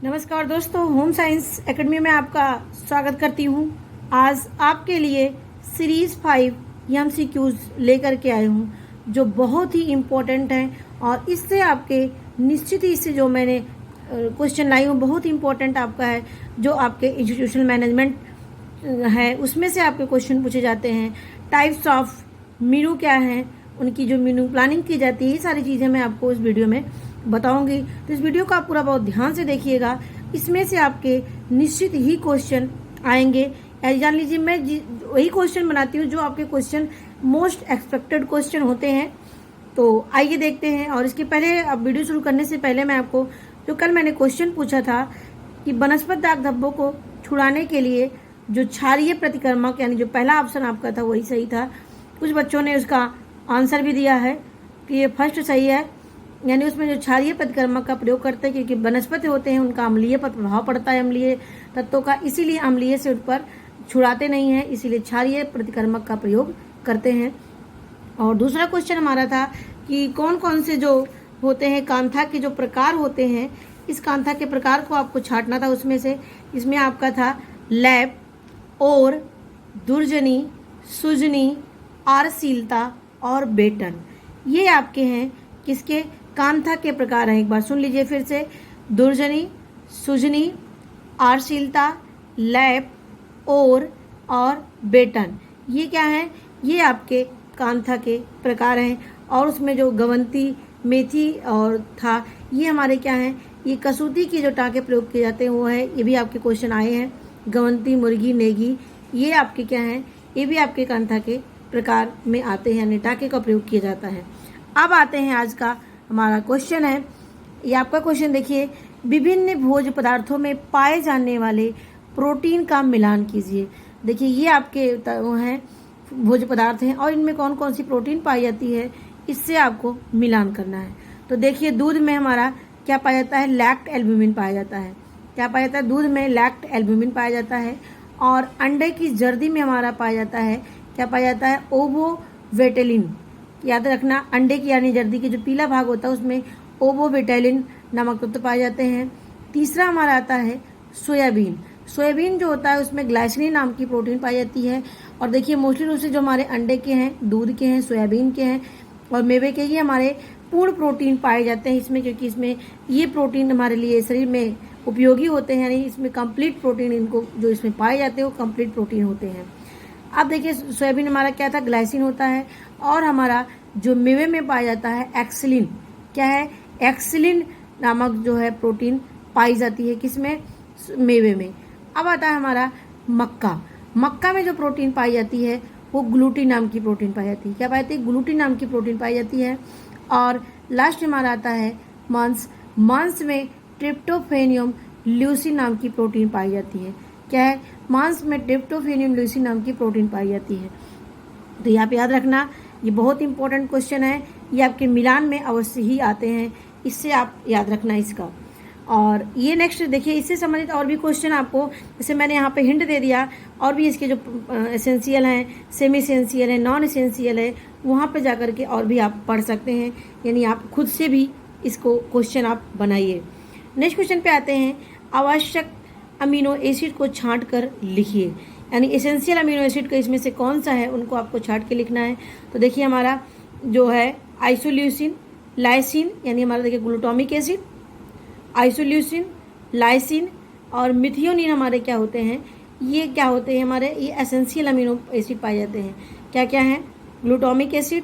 नमस्कार दोस्तों, home science academy में आपका स्वागत करती हूँ। आज आपके लिए सीरीज़ 5 एमसीक्यूज लेकर के आई हूँ जो बहुत ही इम्पोर्टेंट हैं और इससे आपके निश्चित ही इससे जो मैंने क्वेश्चन लाई हूँ बहुत इम्पोर्टेंट आपका है। जो आपके इंस्टीट्यूशनल मैनेजमेंट है उसमें से आपके क्वेश्चन पूछे जाते हैं। टाइप्स ऑफ मेनू क्या हैं, उनकी जो मेनू प्लानिंग की जाती है, ये सारी चीज़ें मैं आपको इस वीडियो में बताऊंगी। तो इस वीडियो को आप पूरा बहुत ध्यान से देखिएगा। इसमें से आपके निश्चित ही क्वेश्चन आएंगे। जान लीजिए मैं वही क्वेश्चन बनाती हूँ जो आपके क्वेश्चन मोस्ट एक्सपेक्टेड क्वेश्चन होते हैं। तो आइए देखते हैं। और इसके पहले अब वीडियो शुरू करने से पहले मैं आपको जो कल मैंने क्वेश्चन पूछा था कि वनस्पत दाग धब्बों को छुड़ाने के लिए जो क्षारीय प्रतिक्रमक यानी जो पहला ऑप्शन आपका था वही सही था। कुछ बच्चों ने उसका आंसर भी दिया है कि ये फर्स्ट सही है, यानी उसमें जो क्षारीय प्रतिक्रमक का प्रयोग करते हैं क्योंकि वनस्पति होते हैं उनका अम्लीय पर प्रभाव पड़ता है अम्लीय तत्वों का, इसीलिए अम्लीय से उस पर छुड़ाते नहीं हैं, इसीलिए क्षारीय प्रतिक्रमक का प्रयोग करते हैं। और दूसरा क्वेश्चन हमारा था कि कौन कौन से जो होते हैं कांथा के जो प्रकार होते हैं, इस कांथा के प्रकार को आपको छांटना था। उसमें से इसमें आपका था लैप, और दुर्जनी, सुजनी, आरसीलता और बेटन। ये आपके हैं किसके कांथा के प्रकार हैं। एक बार सुन लीजिए फिर से। दुर्जनी, सुजनी, आरसीलता, लैप, और बेटन, ये क्या है? ये आपके कांथा के प्रकार हैं। और उसमें जो गवंती, मेथी और था, ये हमारे क्या हैं? ये कसूती की जो टाँके प्रयोग किए जाते हैं वो है। ये भी आपके क्वेश्चन आए हैं। गवंती, मुर्गी, नेगी, ये आपके क्या हैं? ये भी आपके कांथा के प्रकार में आते हैं, यानी टाँके का प्रयोग किया जाता है। अब आते हैं आज का हमारा क्वेश्चन है। ये आपका क्वेश्चन देखिए, विभिन्न भोज्य पदार्थों में पाए जाने वाले प्रोटीन का मिलान कीजिए। देखिए ये आपके वो हैं भोज्य पदार्थ हैं और इनमें कौन कौन सी प्रोटीन पाई जाती है, इससे आपको मिलान करना है। तो देखिए दूध में हमारा क्या पाया जाता है? लैक्ट एल्ब्यूमिन पाया जाता है। क्या पाया जाता है? दूध में लैक्ट एल्ब्यूमिन पाया जाता है। और अंडे की जर्दी में हमारा पाया जाता है, क्या पाया जाता है? ओवोवेटेलिन। याद रखना, अंडे की यानी जर्दी की जो पीला भाग होता है उसमें ओवोवेटेलिन नामक तत्व पाए जाते हैं। तीसरा हमारा आता है सोयाबीन। सोयाबीन जो होता है उसमें ग्लाइसिन नाम की प्रोटीन पाई जाती है। और देखिए मोस्टली रूप से जो हमारे अंडे के हैं, दूध के हैं, सोयाबीन के हैं और मेवे के, ये हमारे पूर्ण प्रोटीन पाए जाते हैं इसमें, क्योंकि इसमें ये प्रोटीन हमारे लिए शरीर में उपयोगी होते हैं, यानी इसमें कंप्लीट प्रोटीन इनको जो इसमें पाए जाते हैं वो कंप्लीट प्रोटीन होते हैं। अब देखिए सोयाबीन हमारा क्या था? ग्लाइसिन होता है। और हमारा जो मेवे में पाया जाता है एक्सिलिन, क्या है? एक्सिलिन नामक जो है प्रोटीन पाई जाती है किसमें? मेवे में। अब आता है हमारा मक्का। मक्का में जो प्रोटीन पाई जाती है वो ग्लूटीन नाम की प्रोटीन पाई जाती है। क्या पाई जाती है? ग्लूटीन नाम की प्रोटीन पाई जाती है। और लास्ट हमारा आता है मांस। मांस में ट्रिप्टोफेनियम ल्यूसीन नाम की प्रोटीन पाई जाती है। क्या है? मांस में ट्रिप्टोफेनियम ल्यूसीन नाम की प्रोटीन पाई जाती है। तो यहाँ पे याद रखना, ये बहुत इंपॉर्टेंट क्वेश्चन है। ये आपके मिलान में अवश्य ही आते हैं, इससे आप याद रखना इसका। और ये नेक्स्ट देखिए, इससे संबंधित और भी क्वेश्चन आपको, जैसे मैंने यहाँ पे हिंट दे दिया, और भी इसके जो एसेंशियल हैं, सेमी एसेंशियल है, नॉन एसेंशियल है, वहाँ पे जाकर के और भी आप पढ़ सकते हैं, यानी आप खुद से भी इसको क्वेश्चन आप बनाइए। नेक्स्ट क्वेश्चन पे आते हैं। आवश्यक अमीनो एसिड को छांट कर लिखिए, यानी एसेंशियल अमीनो एसिड का इसमें से कौन सा है उनको आपको छांट के लिखना है। तो देखिए हमारा जो है आइसोल्यूसिन, लाइसिन, यानी हमारा देखिए ग्लूटामिक एसिड, आइसोल्यूसिन, लाइसिन और मिथियोनिन हमारे क्या होते हैं? ये क्या होते हैं हमारे? ये एसेंशियल अमीनो एसिड पाए जाते हैं। क्या क्या हैं? Glutamic acid.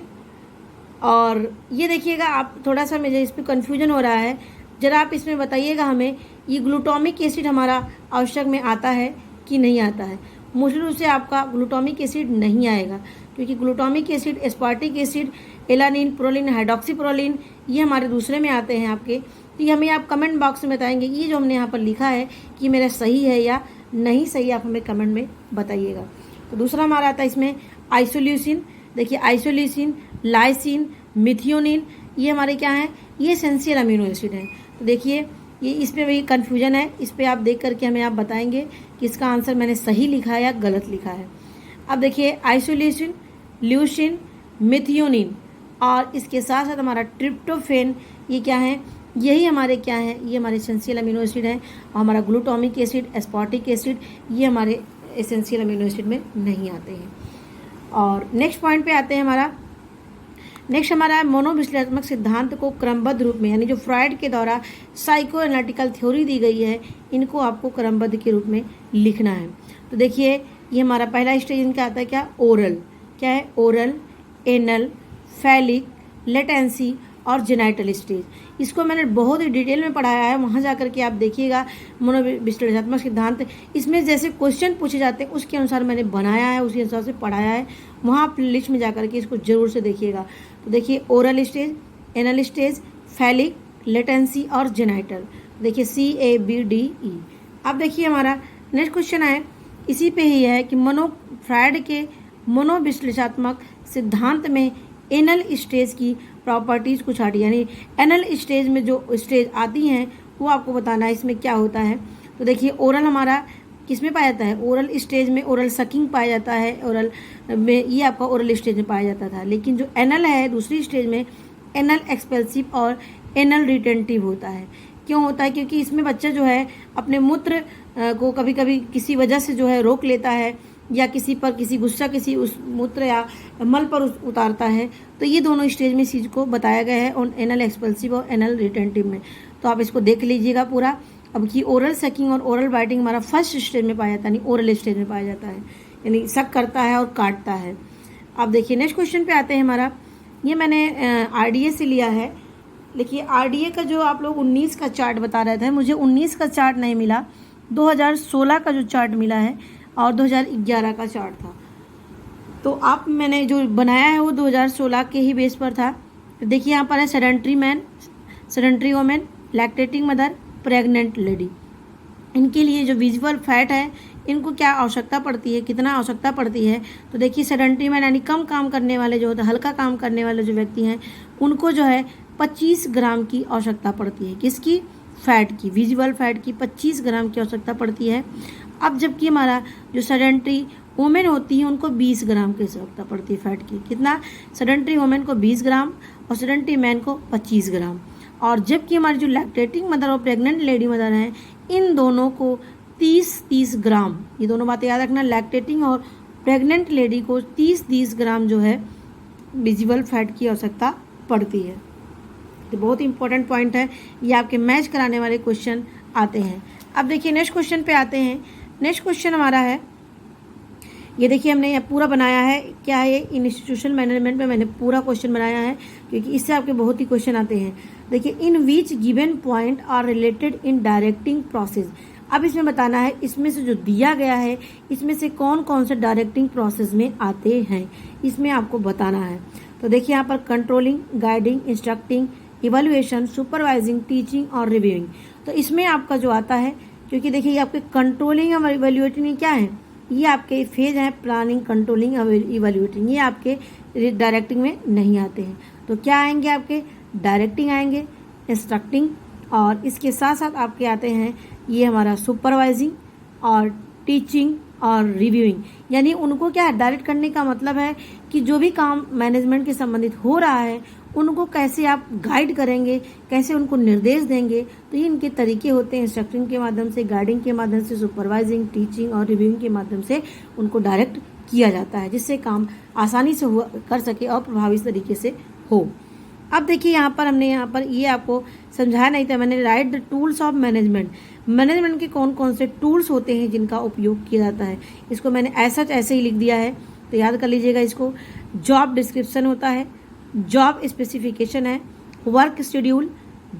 और ये देखिएगा आप, थोड़ा सा मुझे इस पर कन्फ्यूजन हो रहा है, जरा आप इसमें बताइएगा हमें, ये ग्लूटामिक एसिड हमारा आवश्यक में आता है कि नहीं आता है? मुश्किल रूप से आपका ग्लूटामिक एसिड नहीं आएगा, क्योंकि glutamic acid, aspartic acid, alanine, proline, hydroxyproline, ये हमारे दूसरे में आते हैं आपके। तो ये हमें आप कमेंट बॉक्स में बताएंगे ये जो हमने यहाँ पर लिखा है कि मेरा सही है या नहीं सही, आप हमें कमेंट में बताइएगा। तो दूसरा हमारा आता है इसमें आइसोल्यूसिन। देखिए आइसोल्यूसिन, लाइसिन, मिथियोनिन, ये हमारे क्या हैं? ये एसेंशियल अमीनो एसिड हैं। तो देखिए ये इस पर भी कन्फ्यूजन है, इस पर आप देख करके हमें आप बताएंगे कि इसका आंसर मैंने सही लिखा है या गलत लिखा है। अब देखिए आइसोल्यूसिन, ल्यूसिन, मिथियोनिन और इसके साथ साथ हमारा ट्रिप्टोफेन, ये क्या है? यही हमारे क्या है, ये हमारे एसेंशियल अमीनो एसिड हैं। और हमारा ग्लूटामिक एसिड, एस्पार्टिक एसिड, ये हमारे एसेंशियल अमीनो एसिड में नहीं आते हैं। और नेक्स्ट पॉइंट पे आते हैं हमारा, नेक्स्ट हमारा है मनोविश्लेषणात्मक सिद्धांत को क्रमबद्ध रूप में, यानी जो फ्रॉइड के द्वारा साइको एनालिटिकल थ्योरी दी गई है, इनको आपको क्रमबद्ध के रूप में लिखना है। तो देखिए ये हमारा पहला स्टेज इनका आता है क्या, ओरल। क्या है, ओरल, एनल, फैलिक, लेटेंसी और जेनाइटल स्टेज। इसको मैंने बहुत ही डिटेल में पढ़ाया है, वहाँ जा कर के आप देखिएगा मनोविश्लेषणात्मक सिद्धांत। इसमें जैसे क्वेश्चन पूछे जाते हैं उसके अनुसार मैंने बनाया है, उसी हिसाब से पढ़ाया है। वहाँ आप लिस्ट में जा कर के इसको जरूर से देखिएगा। तो देखिए oral stage, anal stage, phallic, latency और जेनाइटल। देखिए CABDE। अब देखिए हमारा नेक्स्ट क्वेश्चन है, इसी पे ही है कि फ्रॉइड के मनोविश्लेषणात्मक सिद्धांत में एनल स्टेज की प्रॉपर्टीज़ कुछ आती, यानी एनल स्टेज में जो स्टेज आती हैं वो आपको बताना है इसमें क्या होता है। तो देखिए ओरल हमारा किस में पाया जाता है, ओरल स्टेज में ओरल सकिंग पाया जाता है, ओरल में ये आपका ओरल स्टेज में पाया जाता था। लेकिन जो एनल है दूसरी स्टेज में एनल एक्सपेल्सिव और एनल रिटेंटिव होता है। क्यों होता है, क्योंकि इसमें बच्चा जो है अपने मूत्र को कभी कभी किसी वजह से जो है रोक लेता है, या किसी पर किसी गुस्सा किसी उस मूत्र या मल पर उतारता है। तो ये दोनों स्टेज में इस चीज़ को बताया गया है, और एनल एक्सपेल्सिव और एनल रिटेंटिव में। तो आप इसको देख लीजिएगा पूरा। अब कि ओरल सकिंग और ओरल बाइटिंग हमारा फर्स्ट स्टेज में पाया जाता है, यानी ओरल स्टेज में पाया जाता है, यानी सक करता है और काटता है। अब देखिए नेक्स्ट क्वेश्चन पे आते हैं हमारा, ये मैंने RDA से लिया है। देखिए RDA का जो आप लोग 19 का चार्ट बता रहे थे, मुझे 19 का चार्ट नहीं मिला, 2016 का जो चार्ट मिला है और 2011 का चार्ट था। तो आप मैंने जो बनाया है वो 2016 के ही बेस पर था। तो देखिए यहाँ पर है sedentary man, sedentary women, lactating mother, pregnant lady. इनके लिए जो विजुअल फैट है इनको क्या आवश्यकता पड़ती है, कितना आवश्यकता पड़ती है। तो देखिए सेडेंट्री मैन यानी कम काम करने वाले जो होते हैं, हल्का काम करने वाले जो व्यक्ति हैं, उनको जो है 25 ग्राम की आवश्यकता पड़ती है। किसकी, फैट की, विजुअल फैट की 25 ग्राम की आवश्यकता पड़ती है। अब जबकि हमारा जो सेडेंट्री वुमेन होती है उनको 20 ग्राम की आवश्यकता पड़ती है फैट की। कितना, सेडेंट्री वुमेन को 20 ग्राम और सेडेंट्री मैन को 25 ग्राम। और जबकि हमारी जो लैक्टेटिंग मदर और प्रेग्नेंट लेडी मदर हैं, इन दोनों को 30-30 ग्राम, ये दोनों बातें याद रखना, लैक्टेटिंग और प्रेग्नेंट लेडी को 30-30 ग्राम जो है विजुअल फैट की आवश्यकता पड़ती है। तो बहुत इंपॉर्टेंट पॉइंट है, ये आपके मैच कराने वाले क्वेश्चन आते हैं। अब देखिए नेक्स्ट क्वेश्चन पे आते हैं। नेक्स्ट क्वेश्चन हमारा है, ये देखिए हमने ये पूरा बनाया है, क्या है ये, इंस्टीट्यूशनल मैनेजमेंट में मैंने पूरा क्वेश्चन बनाया है, क्योंकि इससे आपके बहुत ही क्वेश्चन आते हैं। देखिए in which given point are related in directing process. अब इसमें बताना है इसमें से जो दिया गया है इसमें से कौन कौन से डायरेक्टिंग प्रोसेस में आते हैं, इसमें आपको बताना है। तो देखिए यहाँ पर controlling, guiding, instructing, evaluation, supervising, teaching और रिव्यूइंग। तो इसमें आपका जो आता है, क्योंकि देखिए ये आपके कंट्रोलिंग और इवैल्यूएटिंग क्या है, ये आपके फेज हैं प्लानिंग, कंट्रोलिंग और इवैल्यूएटिंग, ये आपके डायरेक्टिंग में नहीं आते हैं। तो क्या आएंगे आपके, डायरेक्टिंग आएंगे, इंस्ट्रक्टिंग, और इसके साथ साथ आपके आते हैं ये हमारा सुपरवाइजिंग और टीचिंग और रिव्यूइंग। यानी उनको क्या है, डायरेक्ट करने का मतलब है कि जो भी काम मैनेजमेंट के संबंधित हो रहा है उनको कैसे आप गाइड करेंगे, कैसे उनको निर्देश देंगे। तो ये इनके तरीके होते हैं, इंस्ट्रक्टिंग के माध्यम से, गाइडिंग के माध्यम से, सुपरवाइजिंग, टीचिंग और रिव्यूइंग के माध्यम से उनको डायरेक्ट किया जाता है, जिससे काम आसानी से कर सके और प्रभावी तरीके से हो। अब देखिए यहाँ पर ये आपको समझाया नहीं था मैंने, right the tools of management. Management के कौन कौन से टूल्स होते हैं जिनका उपयोग किया जाता है, इसको मैंने ऐसे ही लिख दिया है, तो याद कर लीजिएगा इसको। जॉब डिस्क्रिप्शन होता है, जॉब स्पेसिफिकेशन है, work schedule,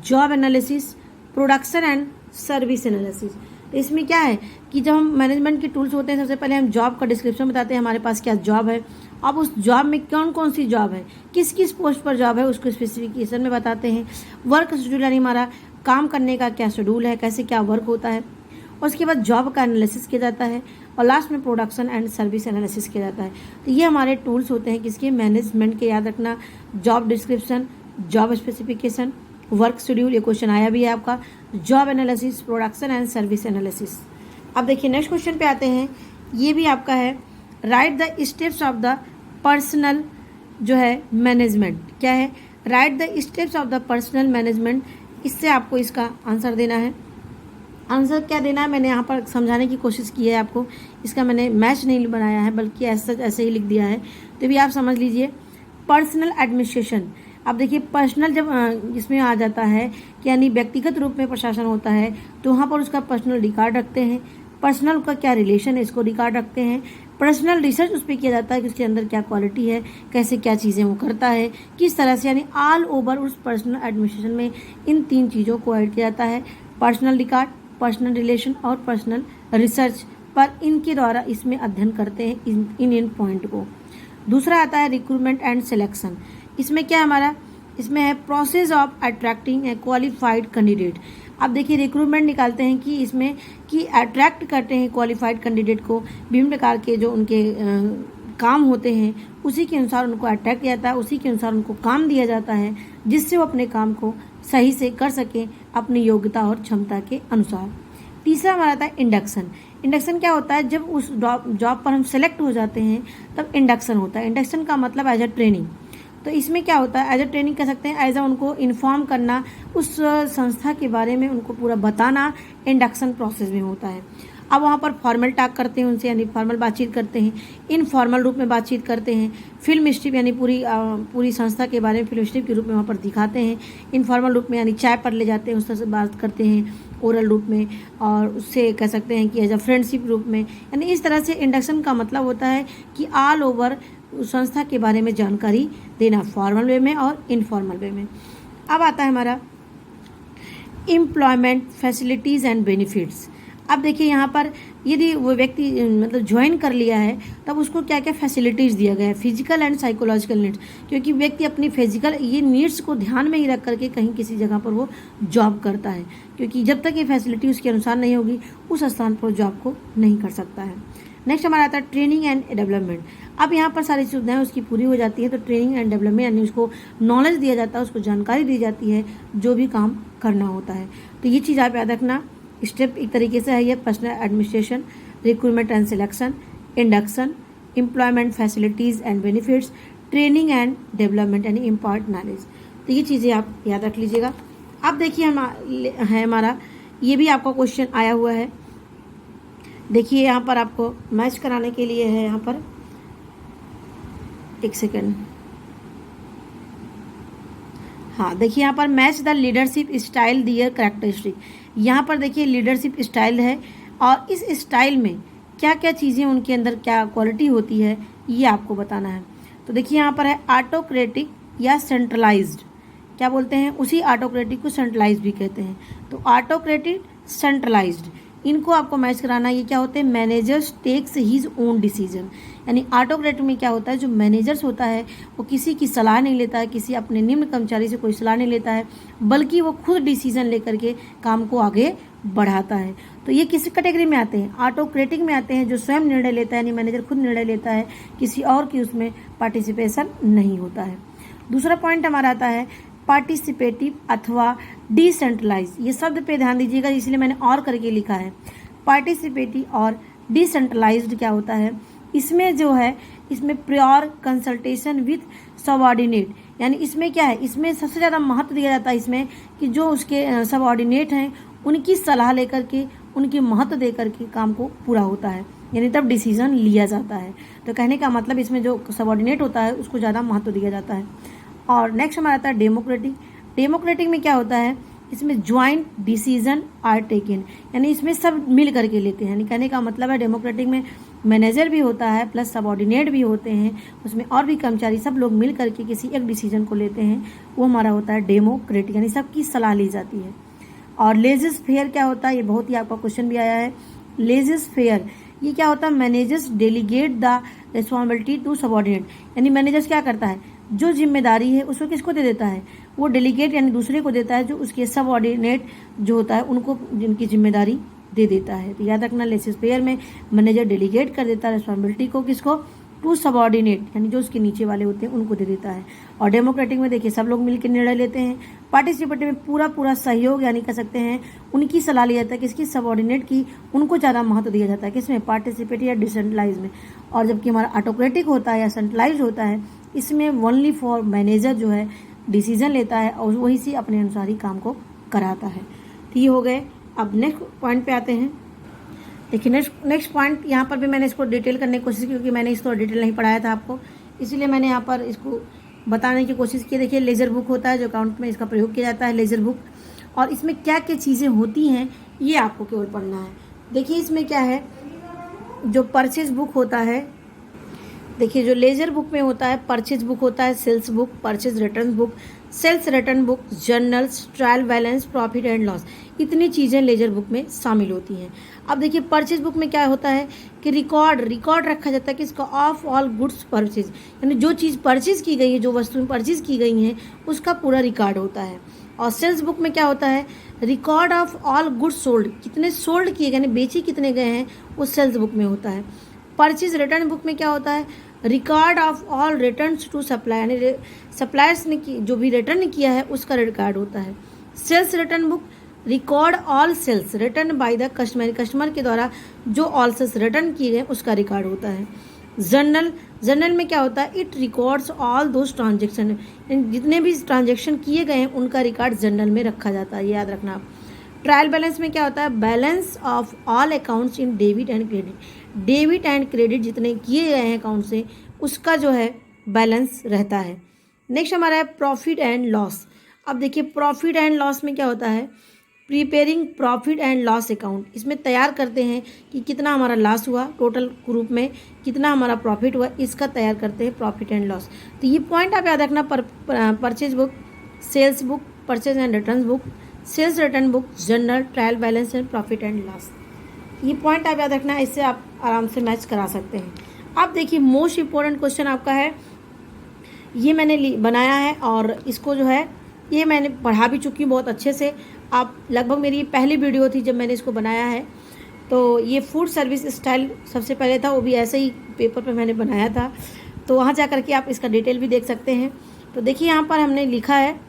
job analysis, production and service analysis. तो इसमें क्या है कि जब हम मैनेजमेंट के टूल्स होते हैं, सबसे पहले हम जॉब का डिस्क्रिप्शन बताते हैं, हमारे पास क्या जॉब है, अब उस जॉब में कौन कौन सी जॉब है, किस किस पोस्ट पर जॉब है, उसको स्पेसिफिकेशन में बताते हैं। वर्क शेड्यूल यानी हमारा काम करने का क्या शेड्यूल है, कैसे क्या वर्क होता है, और उसके बाद जॉब का एनालिसिस किया जाता है, और लास्ट में प्रोडक्शन एंड सर्विस एनालिसिस किया जाता है। तो ये हमारे टूल्स होते हैं किसके, मैनेजमेंट के। याद रखना, job description, job specification, work schedule, ये क्वेश्चन आया भी है आपका, job analysis, production and service analysis. अब देखिए नेक्स्ट क्वेश्चन पे आते हैं, ये भी आपका है, right the steps of the personal जो है मैनेजमेंट। क्या है, right the steps of the personal management इससे आपको इसका आंसर देना है। आंसर क्या देना है मैंने यहाँ पर समझाने की कोशिश की है आपको, इसका मैंने मैच नहीं बनाया है बल्कि ऐसे ही लिख दिया है, तो भी आप समझ लीजिए। पर्सनल एडमिनिस्ट्रेशन, अब देखिए पर्सनल जब इसमें आ जाता है कि यानी व्यक्तिगत रूप में प्रशासन होता है तो वहाँ पर उसका पर्सनल रिकॉर्ड रखते हैं, पर्सनल का क्या रिलेशन है इसको रिकॉर्ड रखते हैं। पर्सनल रिसर्च उस पर किया जाता है कि उसके अंदर क्या क्वालिटी है, कैसे क्या चीज़ें वो करता है, किस तरह से, यानी ऑल ओवर उस पर्सनल एडमिनिस्ट्रेशन में इन 3 चीज़ों को ऐड किया जाता है, पर्सनल रिकॉर्ड, पर्सनल रिलेशन और पर्सनल रिसर्च पर इनके द्वारा इसमें अध्ययन करते हैं इन पॉइंट को। दूसरा आता है रिक्रूटमेंट एंड सिलेक्शन, इसमें क्या हमारा, इसमें है process of attracting A qualified candidate. अब देखिए रिक्रूटमेंट निकालते हैं कि इसमें कि अट्रैक्ट करते हैं क्वालिफाइड कैंडिडेट को, विभिन्न प्रकार के जो उनके काम होते हैं उसी के अनुसार उनको अट्रैक्ट किया जाता है, उसी के अनुसार उनको काम दिया जाता है जिससे वो अपने काम को सही से कर सकें अपनी योग्यता और क्षमता के अनुसार। तीसरा हमारा आता है इंडक्शन। इंडक्शन क्या होता है, जब उस जॉब पर हम सेलेक्ट हो जाते हैं तब इंडक्शन होता है। इंडक्शन का मतलब एज अ ट्रेनिंग, तो इसमें क्या होता है एज अ ट्रेनिंग कह सकते हैं, एज अ उनको इन्फॉर्म करना, उस संस्था के बारे में उनको पूरा बताना इंडक्शन प्रोसेस में होता है। अब वहाँ पर फॉर्मल टॉक करते हैं उनसे, यानी फॉर्मल बातचीत करते हैं, इनफॉर्मल रूप में बातचीत करते हैं, फिल्म स्ट्रिप यानी पूरी संस्था के बारे में फिल्म स्ट्रिप के रूप में वहाँ पर दिखाते हैं, इनफॉर्मल रूप में यानी चाय पर ले जाते हैं उससे बात करते हैं ओरल रूप में, और उससे कह सकते हैं कि एज अ फ्रेंडशिप रूप में, यानी इस तरह से इंडक्शन का मतलब होता है कि ऑल ओवर संस्था के बारे में जानकारी देना फॉर्मल वे में और इनफॉर्मल वे में। अब आता है हमारा एम्प्लॉयमेंट फैसिलिटीज़ एंड बेनिफिट्स। अब देखिए यहाँ पर यदि वो व्यक्ति मतलब ज्वाइन कर लिया है तब उसको क्या क्या फैसिलिटीज़ दिया गया है, फिजिकल एंड साइकोलॉजिकल नीड्स, क्योंकि व्यक्ति अपनी फिजिकल ये नीड्स को ध्यान में ही रख करके कहीं किसी जगह पर वो जॉब करता है, क्योंकि जब तक ये फैसिलिटी उसके अनुसार नहीं होगी उस स्थान पर जॉब को नहीं कर सकता है। नेक्स्ट हमारा आता है ट्रेनिंग एंड डेवलपमेंट। अब यहाँ पर सारी सुविधाएं उसकी पूरी हो जाती है तो ट्रेनिंग एंड डेवलपमेंट यानी उसको नॉलेज दिया जाता है, उसको जानकारी दी जाती है जो भी काम करना होता है। तो ये चीज़ आप याद रखना, स्टेप एक तरीके से है ये, personal administration, recruitment and selection, induction, employment facilities and benefits, training and development यानी इम्पार्ट नॉलेज। तो ये चीज़ें आप याद रख लीजिएगा। अब देखिए है हमारा ये भी आपका क्वेश्चन आया हुआ है, देखिए यहाँ पर आपको मैच कराने के लिए है, यहाँ पर एक सेकेंड, हाँ देखिए यहाँ पर match the leadership style their characteristic. यहाँ पर देखिए लीडरशिप स्टाइल है और इस स्टाइल में क्या क्या चीज़ें उनके अंदर क्या क्वालिटी होती है ये आपको बताना है। तो देखिए यहाँ पर है ऑटोक्रेटिक या सेंट्रलाइज्ड, क्या बोलते हैं, उसी ऑटोक्रेटिक को सेंट्रलाइज्ड भी कहते हैं। तो ऑटोक्रेटिक, सेंट्रलाइज्ड, इनको आपको मैच कराना। ये क्या होते हैं, managers takes his own decision, यानी ऑटोक्रेट में क्या होता है, जो मैनेजर्स होता है वो किसी की सलाह नहीं लेता है, किसी अपने निम्न कर्मचारी से कोई सलाह नहीं लेता है, बल्कि वो खुद डिसीजन लेकर के काम को आगे बढ़ाता है। तो ये किस कैटेगरी में आते हैं, ऑटोक्रेटिक में आते हैं, जो स्वयं निर्णय लेता है, यानी मैनेजर खुद निर्णय लेता है, किसी और की उसमें पार्टिसिपेशन नहीं होता है। दूसरा पॉइंट हमारा आता है पार्टिसिपेटिव अथवा डिसेंट्रलाइज। ये शब्द पे ध्यान दीजिएगा, इसलिए मैंने और करके लिखा है। पार्टिसिपेटिव और डिसेंट्रलाइज्ड क्या होता है, इसमें जो है इसमें प्योर कंसल्टेशन विथ सबऑर्डिनेट, यानी इसमें क्या है, इसमें सबसे ज़्यादा महत्व दिया जाता है इसमें कि जो उसके सबऑर्डिनेट हैं उनकी सलाह लेकर के, उनकी महत्व दे करके काम को पूरा होता है, यानी तब डिसीजन लिया जाता है। तो कहने का मतलब इसमें जो सबऑर्डिनेट होता है उसको ज़्यादा महत्व दिया जाता है। और नेक्स्ट हमारा आता है डेमोक्रेटिक। डेमोक्रेटिक में क्या होता है, इसमें ज्वाइंट डिसीजन आर टेकन, यानी इसमें सब मिल करके लेते हैं, यानी कहने का मतलब है डेमोक्रेटिक में मैनेजर भी होता है प्लस सबऑर्डिनेट भी होते हैं, उसमें और भी कर्मचारी, सब लोग मिल करके किसी एक डिसीजन को लेते हैं, वो हमारा होता है डेमोक्रेटिक, यानी सबकी सलाह ली जाती है। और लेजिस फेयर क्या होता है, ये बहुत ही आपका क्वेश्चन भी आया है। लेजिस फेयर ये क्या होता है, managers delegate the responsibility to subordinate, यानी मैनेजर्स क्या करता है, जो जिम्मेदारी है उसको किसको दे देता है, वो डेलीगेट यानी दूसरे को देता है, जो उसके सबऑर्डिनेट जो होता है उनको जिनकी जिम्मेदारी दे देता है। तो याद रखना, लेजिस फेयर में मैनेजर डेलीगेट कर देता है रिस्पॉन्सिबिलिटी को, किसको, टू सबऑर्डिनेट, यानी जो उसके नीचे वाले होते हैं उनको दे देता है। और डेमोक्रेटिक में देखिए सब लोग मिलकर निर्णय लेते हैं। पार्टिसिपेटिव में पूरा सहयोग, यानी कह सकते हैं उनकी सलाह लिया जाता है, किसकी, सबऑर्डिनेट की, उनको ज़्यादा महत्व दिया जाता है, किसमें, पार्टिसिपेटिव या डिसेंट्रलाइज में। और जबकि हमारा ऑटोक्रेटिक होता है या सेंट्रलाइज होता है, इसमें ओनली फॉर मैनेजर जो है डिसीजन लेता है और वही से अपने अनुसार ही काम को कराता है। तो ये हो गए। अब नेक्स्ट पॉइंट पे आते हैं। देखिए नेक्स्ट पॉइंट, यहाँ पर भी मैंने इसको डिटेल करने की कोशिश की क्योंकि मैंने इसको डिटेल नहीं पढ़ाया था आपको, इसीलिए मैंने यहाँ पर इसको बताने की कोशिश की। देखिए लेज़र बुक होता है जो अकाउंट में इसका प्रयोग किया जाता है, लेज़र बुक। और इसमें क्या क्या चीज़ें होती हैं ये आपको केवल पढ़ना है। देखिए इसमें क्या है, जो परचेज बुक होता है, देखिए जो लेजर बुक में होता है, परचेज बुक होता है, sales book, purchase return book, sales return book, journals, trial balance, profit and loss, इतनी चीज़ें लेजर बुक में शामिल होती हैं। अब देखिए परचेज बुक में क्या होता है कि रिकॉर्ड रखा जाता है कि इसका ऑफ ऑल गुड्स परचेज, यानी जो चीज़ परचेज की गई है, जो वस्तुएं परचेज की गई हैं उसका पूरा रिकॉर्ड होता है। और सेल्स बुक में क्या होता है, record of all goods sold, कितने सोल्ड किए गए, यानी बेचे कितने गए हैं, वो सेल्स बुक में होता है। परचेज रिटर्न बुक में क्या होता है, record of all returns to supply, यानी सप्लायर्स ने जो भी रिटर्न किया है उसका रिकॉर्ड होता है। Sales return book, record all sales return by the customer के द्वारा जो ऑल सेल्स रिटर्न किए गए उसका रिकॉर्ड होता है। जर्नल में क्या होता है, it records all those transaction, जितने भी ट्रांजेक्शन किए गए हैं उनका रिकॉर्ड जर्नल में रखा जाता है, याद रखना आप। ट्रायल बैलेंस में क्या होता है, balance of all accounts in debit and credit जितने किए गए हैं अकाउंट से उसका जो है बैलेंस रहता है। नेक्स्ट हमारा है प्रॉफिट एंड लॉस। अब देखिए प्रॉफिट एंड लॉस में क्या होता है, preparing profit and loss account, इसमें तैयार करते हैं कि कितना हमारा लॉस हुआ, टोटल ग्रुप में कितना हमारा प्रॉफिट हुआ, इसका तैयार करते हैं प्रॉफिट एंड लॉस। तो ये पॉइंट आप याद रखना, purchase book, sales book, purchase and return book, sales return book, journal, trial balance and profit and loss, ये पॉइंट आप याद रखना, इससे आप आराम से मैच करा सकते हैं। अब देखिए मोस्ट इम्पोर्टेंट क्वेश्चन आपका है, ये मैंने बनाया है और इसको जो है ये मैंने पढ़ा भी चुकी हूँ बहुत अच्छे से। आप लगभग मेरी पहली वीडियो थी जब मैंने इसको बनाया है। तो ये फूड सर्विस स्टाइल सबसे पहले था, वो भी ऐसे ही पेपर पे मैंने बनाया था, तो वहाँ जा कर के आप इसका डिटेल भी देख सकते हैं। तो देखिए यहाँ पर हमने लिखा है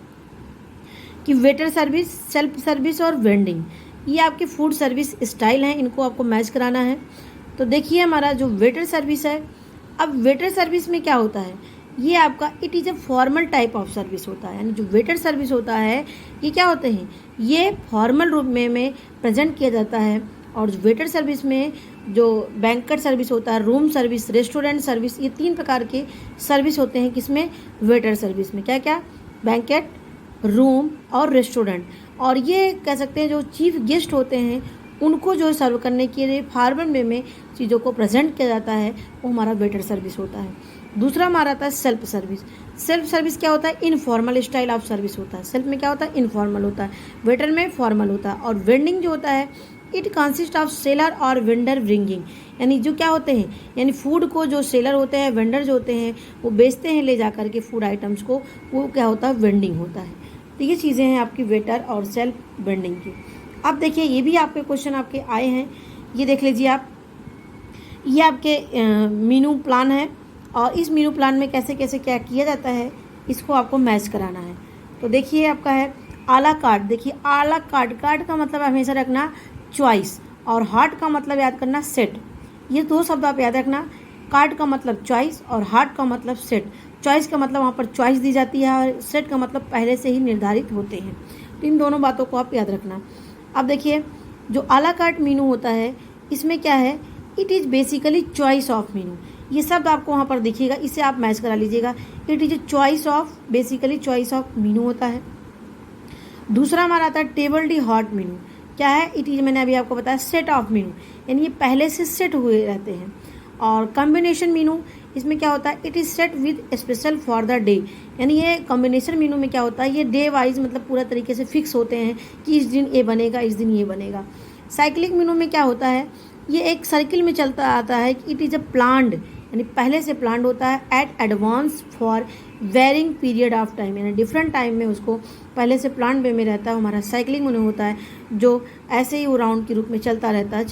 कि वेटर सर्विस, सेल्फ सर्विस और वेंडिंग, ये आपके फूड सर्विस स्टाइल हैं, इनको आपको मैच कराना है। तो देखिए हमारा जो वेटर सर्विस है, अब वेटर सर्विस में क्या होता है, ये आपका it is a formal type of service होता है, यानी जो वेटर सर्विस होता है ये क्या होते हैं, ये फॉर्मल रूप में प्रेजेंट किया जाता है। और वेटर सर्विस में जो बैंकेट सर्विस होता है, रूम सर्विस, रेस्टोरेंट सर्विस, ये 3 प्रकार के सर्विस होते हैं किसमें, वेटर सर्विस में। क्या क्या, बैंकेट, रूम और रेस्टोरेंट। और ये कह सकते हैं जो चीफ गेस्ट होते हैं उनको जो सर्व करने के लिए फॉर्मल वे में चीज़ों को प्रेजेंट किया जाता है, वो हमारा वेटर सर्विस होता है। दूसरा हमारा आता है सेल्फ सर्विस। सेल्फ सर्विस क्या होता है, इनफॉर्मल स्टाइल ऑफ सर्विस होता है। सेल्फ में क्या होता है, इनफॉर्मल होता है, वेटर में फॉर्मल होता है। और वेंडिंग जो होता है, इट कंसिस्ट ऑफ सेलर और वेंडर ब्रिंगिंग, यानी जो क्या होते हैं, यानी फूड को जो सेलर होते हैं, वेंडर जो होते हैं वो बेचते हैं ले जा करके फूड आइटम्स को, वो क्या होता है, वेंडिंग होता है। तो ये चीज़ें हैं आपकी वेटर और सेल्फ वेंडिंग की। अब देखिए ये भी आपके क्वेश्चन आपके आए हैं, ये देख लीजिए आप, ये आपके मीनू प्लान है और इस मीनू प्लान में कैसे कैसे क्या किया जाता है इसको आपको मैच कराना है। तो देखिए आपका है आला कार्ट। देखिए आला कार्ट, कार्ट का मतलब हमेशा रखना चॉइस और हार्ट का मतलब याद करना सेट, ये 2 शब्द आप याद रखना। कार्ट का मतलब चॉइस और हार्ट का मतलब सेट। चॉइस का मतलब वहाँ पर चॉइस दी जाती है और सेट का मतलब पहले से ही निर्धारित होते हैं। तो इन दोनों बातों को आप याद रखना। अब देखिए जो आला कार्ट मीनू होता है इसमें क्या है, it is basically choice of Meenu, ये शब्द आपको वहाँ पर दिखेगा, इसे आप मैच करा लीजिएगा। It is choice of, basically choice of Meenu होता है। दूसरा हमारा आता है टेबल डी हॉट मीनू, क्या है, इट इज़, मैंने अभी आपको बताया, सेट ऑफ मीनू, यानी ये पहले से सेट हुए रहते हैं। और कॉम्बिनेशन मीनू, इसमें क्या होता है, it is set with special for the day, यानी ये कॉम्बिनेशन मीनू में क्या होता है, ये डे वाइज मतलब पूरा तरीके से फिक्स होते हैं कि इस दिन ये बनेगा, इस दिन ये बनेगा। साइक्लिक मीनू में क्या होता है, ये एक सर्किल में चलता आता है कि इट इज़ अ प्लान्ड, यानी पहले से प्लान्ड होता है, at advance for varying period of time, यानी डिफरेंट टाइम में उसको पहले से प्लान वे में रहता है। हमारा साइक्लिंग मीनू होता है जो ऐसे ही वो राउंड के रूप में चलता रहता है,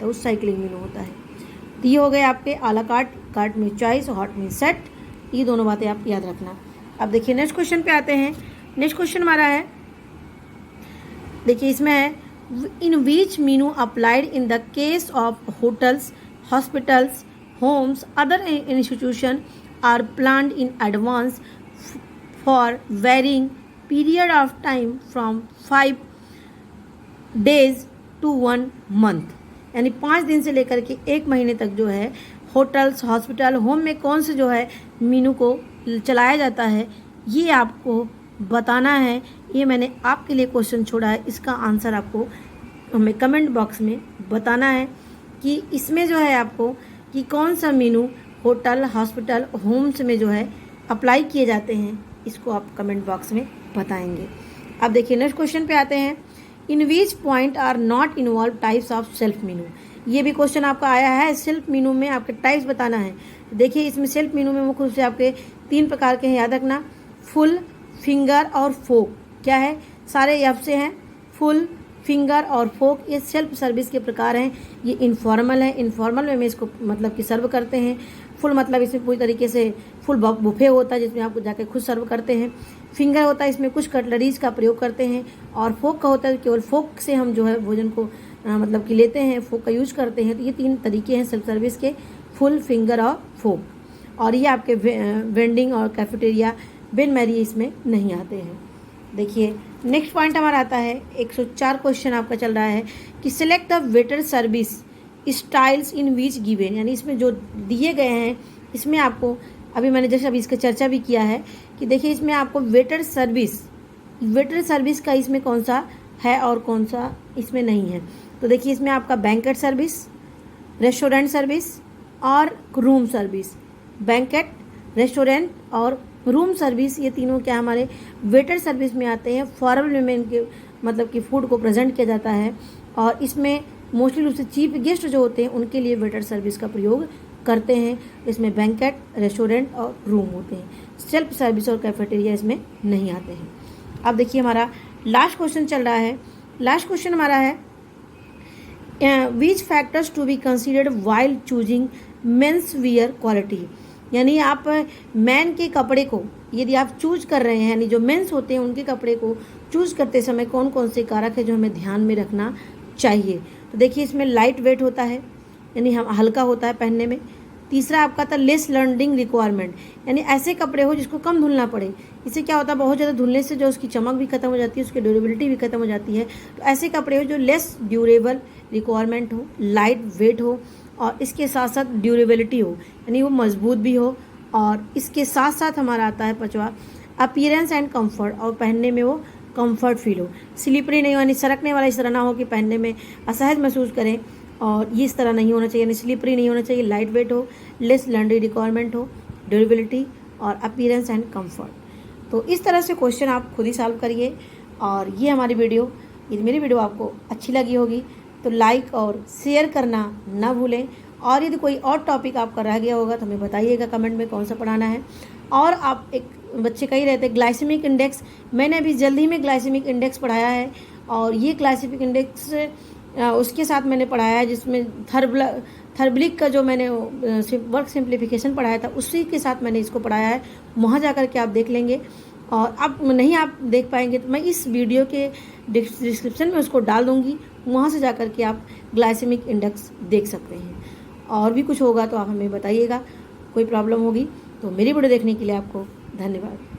उस साइक्लिंग मीनू होता है। तो ये हो गए आपके आला कार्ट, कार्ट में चॉइस, हॉट में सेट, ये दोनों बातें आप याद रखना। अब देखिए नेक्स्ट क्वेश्चन पे आते हैं। नेक्स्ट क्वेश्चन हमारा है, देखिए इसमें है, in which menu applied in the case of hotels, hospitals, homes, other institution are planned in advance for varying period of time from 5 days to 1 month, यानी 5 दिन से लेकर के 1 महीने तक जो है होटल्स, हॉस्पिटल, होम में कौन से जो है मीनू को चलाया जाता है, ये आपको बताना है। ये मैंने आपके लिए क्वेश्चन छोड़ा है, इसका आंसर आपको हमें कमेंट बॉक्स में बताना है कि इसमें जो है आपको कि कौन सा मीनू होटल, हॉस्पिटल, होम्स में जो है अप्लाई किए जाते हैं, इसको आप कमेंट बॉक्स में बताएंगे। अब देखिए नेक्स्ट क्वेश्चन पे आते हैं। In which point are not involve types of self menu. ये भी क्वेश्चन आपका आया है, सेल्फ मीनू में आपके टाइप्स बताना है। देखिए इसमें सेल्फ मीनू में मुख्य रूप से आपके 3 प्रकार के हैं, याद रखना, फुल, फिंगर और फोक। क्या है, सारे एफ से हैं, फुल, फिंगर और फोक। ये सेल्फ सर्विस के प्रकार हैं। ये इनफॉर्मल है, इनफॉर्मल में इसको मतलब कि सर्व करते हैं। फुल मतलब इसमें पूरी तरीके से फुल बुफे होता है जिसमें आपको जाके खुद सर्व करते हैं। फिंगर होता है, इसमें कुछ कटलरीज का प्रयोग करते हैं। और फोक का होता है केवल फोक से हम जो है भोजन को मतलब कि लेते हैं, फोक का यूज करते हैं। तो ये 3 तरीके हैं सेल्फ सर्विस के, फुल, फिंगर और फोक। और ये आपके वेंडिंग और कैफेटेरिया, बेन मैरी इसमें नहीं आते हैं। देखिए नेक्स्ट पॉइंट हमारा आता है 104 क्वेश्चन आपका चल रहा है कि select the waiter service styles in which given, यानी इसमें जो दिए गए हैं इसमें आपको अभी मैंने जैसे अभी इसका चर्चा भी किया है कि देखिए इसमें आपको वेटर सर्विस का इसमें कौन सा है और कौन सा इसमें नहीं है। तो देखिए इसमें आपका बैंकेट सर्विस, रेस्टोरेंट सर्विस और रूम सर्विस। बैंकेट, रेस्टोरेंट और रूम सर्विस, ये तीनों क्या हमारे वेटर सर्विस में आते हैं। फॉर्मल में इनके मतलब कि फूड को प्रेजेंट किया जाता है और इसमें मोस्टली रूप से चीफ गेस्ट जो होते हैं उनके लिए वेटर सर्विस का प्रयोग करते हैं। इसमें बैंकेट, रेस्टोरेंट और रूम होते हैं। सेल्फ सर्विस और कैफेटेरिया इसमें नहीं आते हैं। अब देखिए हमारा लास्ट क्वेश्चन चल रहा है। लास्ट क्वेश्चन हमारा है which factors to be considered while choosing men's wear quality, यानी आप मैन के कपड़े को यदि आप चूज कर रहे हैं, यानी जो मेंस होते हैं उनके कपड़े को चूज करते समय कौन कौन से कारक है जो हमें ध्यान में रखना चाहिए। तो देखिए इसमें लाइट वेट होता है, यानी हम हल्का होता है पहनने में। तीसरा आपका था लेस लर्निंग रिक्वायरमेंट, यानी ऐसे कपड़े हो जिसको कम धुलना पड़े। इससे क्या होता है, बहुत ज़्यादा धुलने से जो उसकी चमक भी खत्म हो जाती है, उसकी ड्यूरेबिलिटी भी खत्म हो जाती है। तो ऐसे कपड़े हो जो लेस ड्यूरेबल रिक्वायरमेंट हो, लाइट वेट हो और इसके साथ साथ ड्यूरेबिलिटी हो, यानी वो मजबूत भी हो। और इसके साथ साथ हमारा आता है 5वां अपीयरेंस एंड कंफर्ट, और पहनने में वो कंफर्ट फील हो, स्लिपरी नहीं हो, यानी सरकने वाला इस तरह ना हो कि पहनने में असहज महसूस करें। और ये इस तरह नहीं होना चाहिए, यानी स्लिपरी नहीं होना चाहिए, लाइट वेट हो, लेस लॉन्ड्री रिक्वायरमेंट हो, ड्यूरेबिलिटी और अपीयरेंस एंड कंफर्ट। तो इस तरह से क्वेश्चन आप खुद ही सॉल्व करिए। और ये हमारी वीडियो, यदि मेरी वीडियो आपको अच्छी लगी होगी तो लाइक और शेयर करना ना भूलें। और यदि कोई और टॉपिक आपका रह गया होगा तो हमें बताइएगा कमेंट में कौन सा पढ़ाना है। और आप एक बच्चे कही रहते ग्लाइसेमिक इंडेक्स, मैंने अभी जल्दी ही में ग्लाइसेमिक इंडेक्स पढ़ाया है। और ये ग्लाइसेमिक इंडेक्स उसके साथ मैंने पढ़ाया है जिसमें थर्बलिक का जो मैंने वर्क सिंप्लीफिकेशन पढ़ाया था उसी के साथ मैंने इसको पढ़ाया है। वहाँ जा कर के आप देख लेंगे। और अब नहीं आप देख पाएंगे तो मैं इस वीडियो के डिस्क्रिप्शन में उसको डाल दूँगी, वहाँ से जा कर के आप ग्लाइसेमिक इंडेक्स देख सकते हैं। और भी कुछ होगा तो आप हमें बताइएगा, कोई प्रॉब्लम होगी तो मेरी वीडियो देखने के लिए आपको धन्यवाद।